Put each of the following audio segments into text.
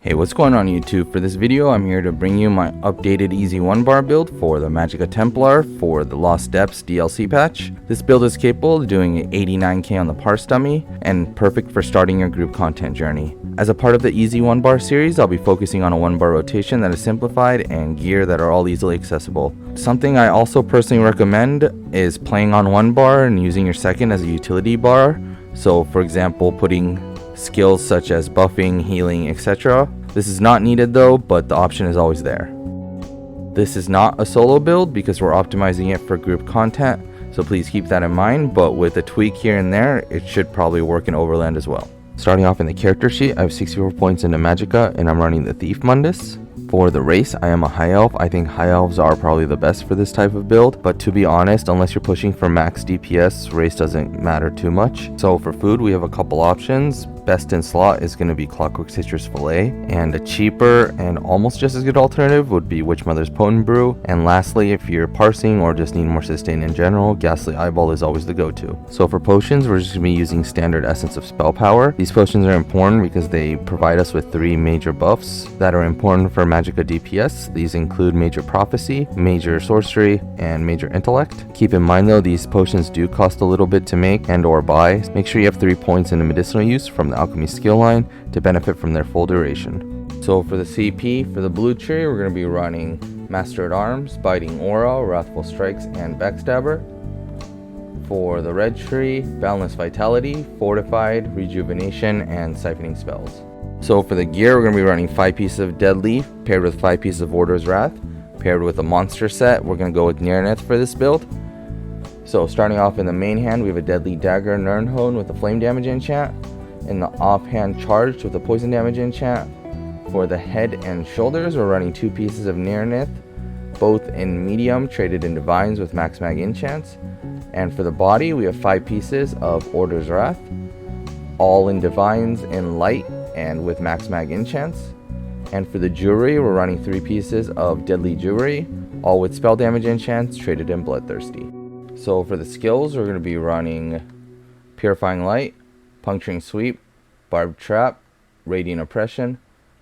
Hey, what's going on YouTube? For this video, I'm here to bring you my updated easy 1-bar build for the Magicka Templar for the Lost Depths DLC patch. This build is capable of doing 89k on the parse dummy and perfect for starting your group content journey. As a part of the easy 1-bar series, I'll be focusing on a 1-bar rotation that is simplified and gear that are all easily accessible. Something I also personally recommend is playing on 1-bar and using your second as a utility bar. So for example, putting skills such as buffing, healing, etc. This is not needed though, but the option is always there. This is not a solo build because we're optimizing it for group content, so please keep that in mind, but with a tweak here and there, it should probably work in Overland as well. Starting off in the character sheet, I have 64 points into Magicka and I'm running the Thief Mundus. For the race, I am a high elf. I think high elves are probably the best for this type of build, but to be honest, unless you're pushing for max DPS, race doesn't matter too much. So for food, we have a couple options. Best in slot is going to be Clockwork Citrus Fillet, and a cheaper and almost just as good alternative would be Witch Mother's Potent Brew. And lastly, if you're parsing or just need more sustain in general, Ghastly Eyeball is always the go-to. So for potions, we're just going to be using standard Essence of Spell Power. These potions are important because they provide us with 3 major buffs that are important for Magicka DPS. These include Major Prophecy, Major Sorcery, and Major Intellect. Keep in mind though, these potions do cost a little bit to make and or buy. Make sure you have 3 points into medicinal use from the Alchemy skill line to benefit from their full duration. So for the CP, for the blue tree, we're going to be running Master at Arms, Biting Aura, Wrathful Strikes, and Backstabber. For the red tree, Boundless Vitality, Fortified, Rejuvenation, and Siphoning Spells. So for the gear, we're going to be running 5 pieces of Dead Leaf paired with 5 pieces of Order's Wrath. Paired with a monster set, we're going to go with Nirneth for this build. So starting off in the main hand, we have a Deadly Dagger Nirnhone with a flame damage enchant. In the offhand, Charged with a poison damage enchant. For the head and shoulders, we're running 2 pieces of Nirneth, both in medium, traded in divines with max mag enchants. And for the body, we have 5 pieces of Order's Wrath, all in divines in light and with max mag enchants. And for the jewelry, we're running 3 pieces of Deadly Jewelry, all with spell damage enchants, traded in Bloodthirsty. So for the skills, we're going to be running Purifying Light, Puncturing Sweep, Barbed Trap, Radiant Oppression,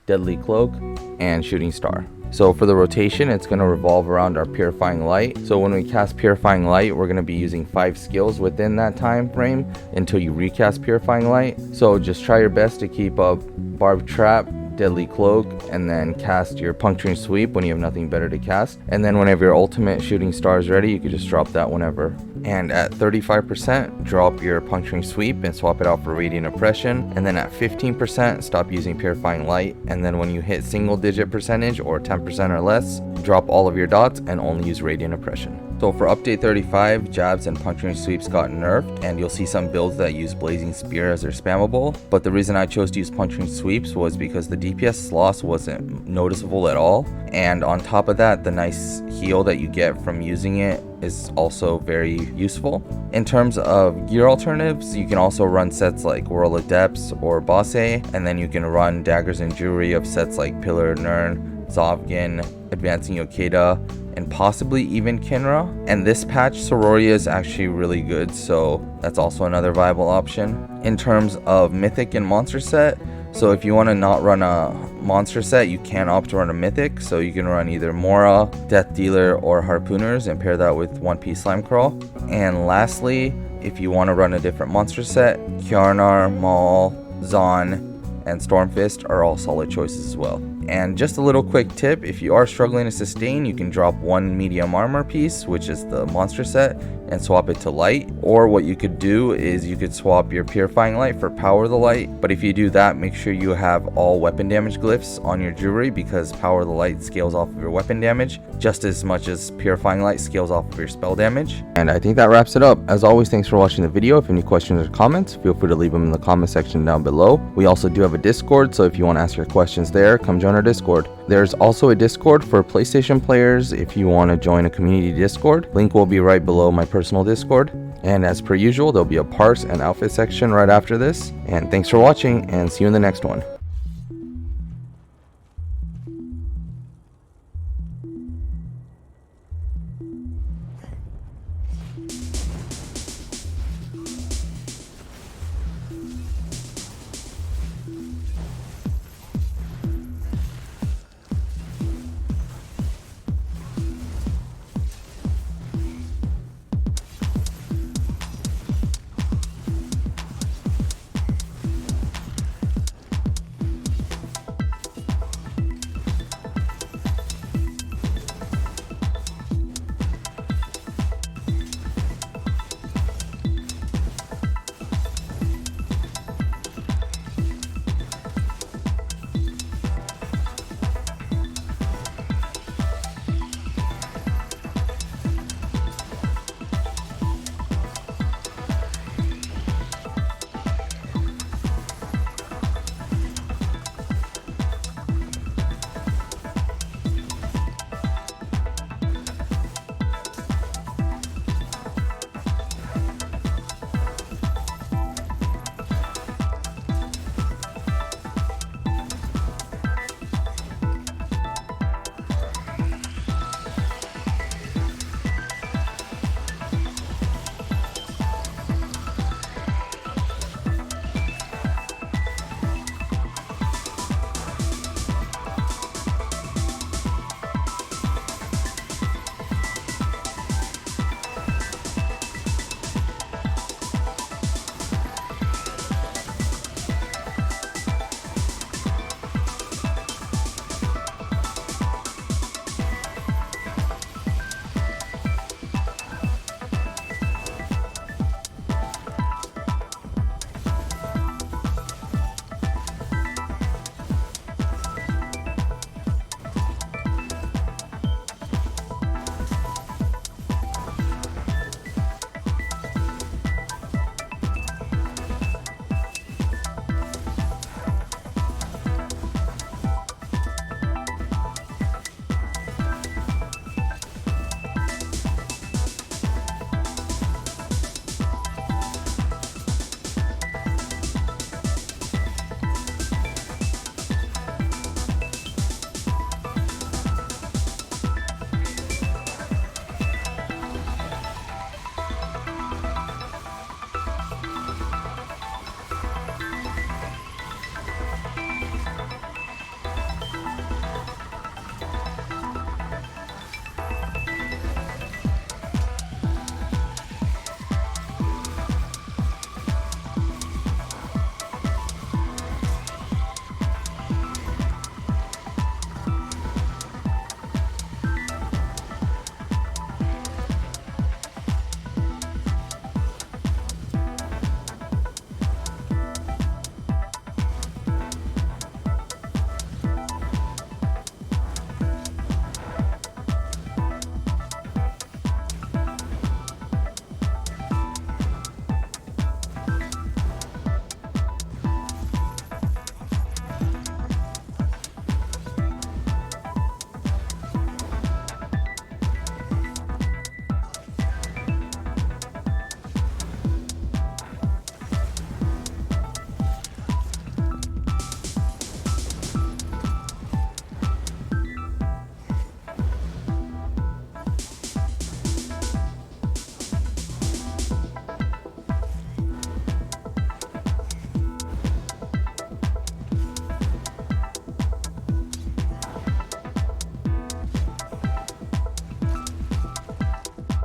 Deadly Cloak, and Shooting Star. So for the rotation, it's going to revolve around our Purifying Light. So when we cast Purifying Light, we're going to be using 5 skills within that time frame until you recast Purifying Light. So just try your best to keep up Barbed Trap, Deadly Cloak, and then cast your Puncturing Sweep when you have nothing better to cast. And then whenever your ultimate Shooting Star is ready, you can just drop that whenever. And at 35%, drop your Puncturing Sweep and swap it out for Radiant Oppression. And then at 15%, stop using Purifying Light. And then when you hit single digit percentage or 10% or less, drop all of your dots and only use Radiant Oppression. So for update 35, jabs and puncturing sweeps got nerfed, and you'll see some builds that use Blazing Spear as their spammable. But the reason I chose to use puncturing sweeps was because the DPS loss wasn't noticeable at all. And on top of that, the nice heal that you get from using it is also very useful. In terms of gear alternatives, you can also run sets like Whirl of Depths or Bosse, and then you can run daggers and jewelry of sets like Pillar Nirn, Zovgin, Advancing Yokeda, and possibly even Kinra. And this patch, Sororia is actually really good, so that's also another viable option. In terms of mythic and monster set, so if you want to not run a monster set, you can opt to run a mythic. So you can run either Mora, Death Dealer, or Harpooners and pair that with 1-piece Slime Crawl. And lastly, if you want to run a different monster set, Kjarnar, Maul, Zon, and Stormfist are all solid choices as well. And just a little quick tip, if you are struggling to sustain, you can drop 1 medium armor piece, which is the monster set, and swap it to light. Or what you could do is you could swap your Purifying Light for Power the Light. But if you do that, make sure you have all weapon damage glyphs on your jewelry, because Power the Light scales off of your weapon damage just as much as Purifying Light scales off of your spell damage. And I think that wraps it up. As always, thanks for watching the video. If you have any questions or comments, feel free to leave them in the comment section down below. We also do have a Discord, so if you want to ask your questions there, come join our Discord. There's also a Discord for PlayStation players if you want to join a community Discord. Link will be right below my personal Discord. And as per usual, there'll be a parse and outfit section right after this. And thanks for watching, and see you in the next one.